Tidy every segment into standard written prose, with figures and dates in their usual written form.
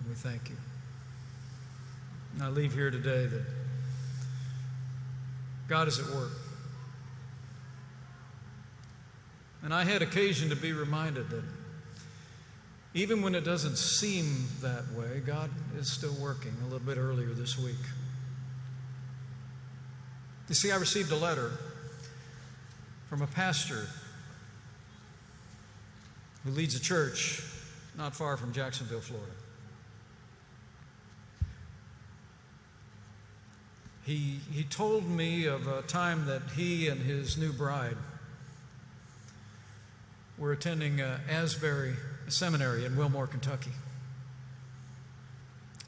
we thank you. And I leave here today that God is at work. And I had occasion to be reminded that even when it doesn't seem that way, God is still working. A little bit earlier this week, you see, I received a letter from a pastor who leads a church not far from Jacksonville, Florida. He told me of a time that he and his new bride were attending Asbury Seminary in Wilmore, Kentucky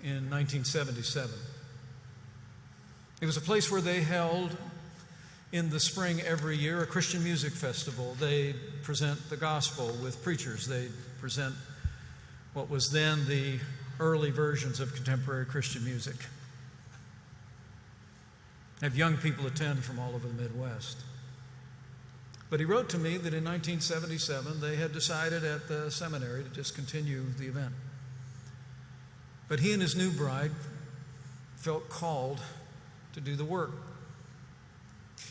in 1977. It was a place where they held in the spring every year a Christian music festival. They present the gospel with preachers. They present what was then the early versions of contemporary Christian music. Have young people attend from all over the Midwest. But he wrote to me that in 1977 they had decided at the seminary to just continue the event. But he and his new bride felt called to do the work.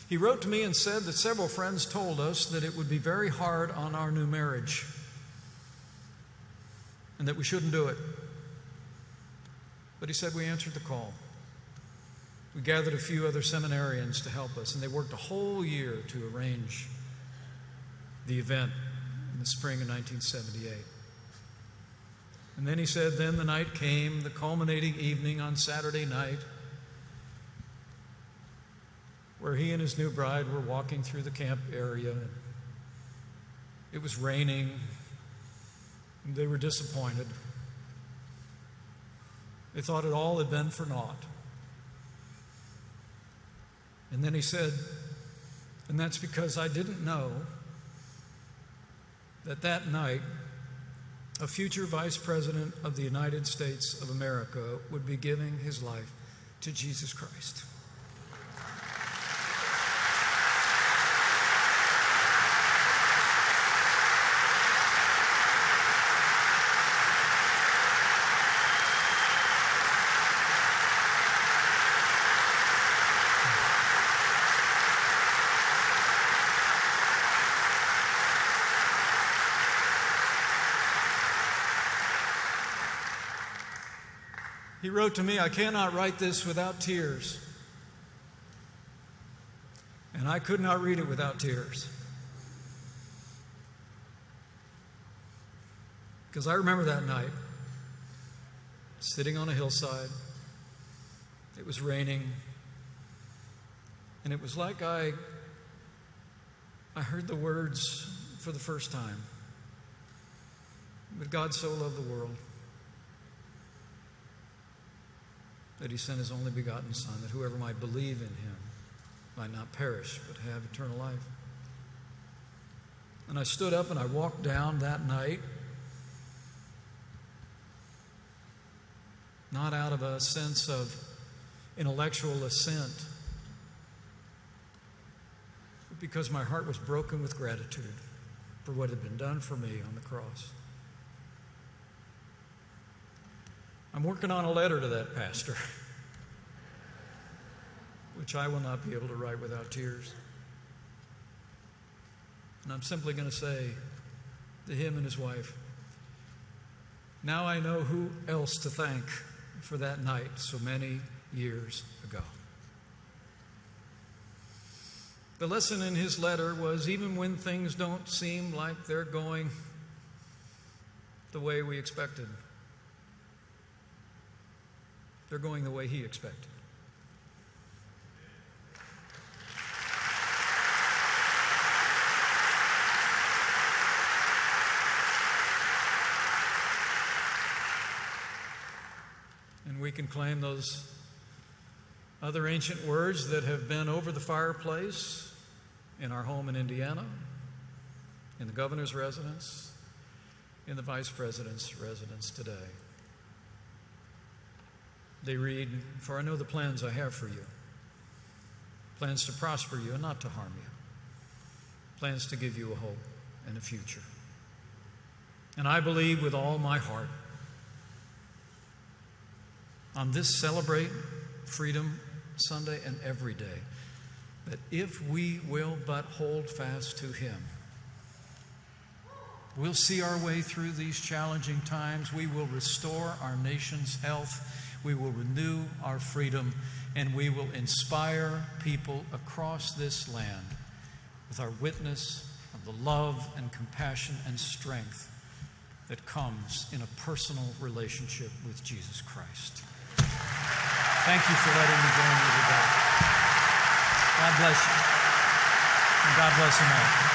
He wrote to me and said that several friends told us that it would be very hard on our new marriage and that we shouldn't do it. But he said we answered the call. We gathered a few other seminarians to help us, and they worked a whole year to arrange the event in the spring of 1978. And then he said, then the night came, the culminating evening on Saturday night, where he and his new bride were walking through the camp area. It was raining, and they were disappointed. They thought it all had been for naught. And then he said, and that's because I didn't know that that night a future Vice President of the United States of America would be giving his life to Jesus Christ. He wrote to me, I cannot write this without tears. And I could not read it without tears. Because I remember that night, sitting on a hillside. It was raining. And it was like I heard the words for the first time. But God so loved the world that he sent his only begotten Son, that whoever might believe in him might not perish, but have eternal life. And I stood up and I walked down that night, not out of a sense of intellectual assent, but because my heart was broken with gratitude for what had been done for me on the cross. I'm working on a letter to that pastor, which I will not be able to write without tears. And I'm simply going to say to him and his wife, now I know who else to thank for that night so many years ago. The lesson in his letter was, even when things don't seem like they're going the way we expected, they're going the way he expected. And we can claim those other ancient words that have been over the fireplace in our home in Indiana, in the governor's residence, in the vice president's residence today. They read, for I know the plans I have for you, plans to prosper you and not to harm you, plans to give you a hope and a future. And I believe with all my heart on this Celebrate Freedom Sunday and every day, that if we will but hold fast to Him, we'll see our way through these challenging times. We will restore our nation's health. We will renew our freedom, and we will inspire people across this land with our witness of the love and compassion and strength that comes in a personal relationship with Jesus Christ. Thank you for letting me join you today. God bless you. And God bless them all.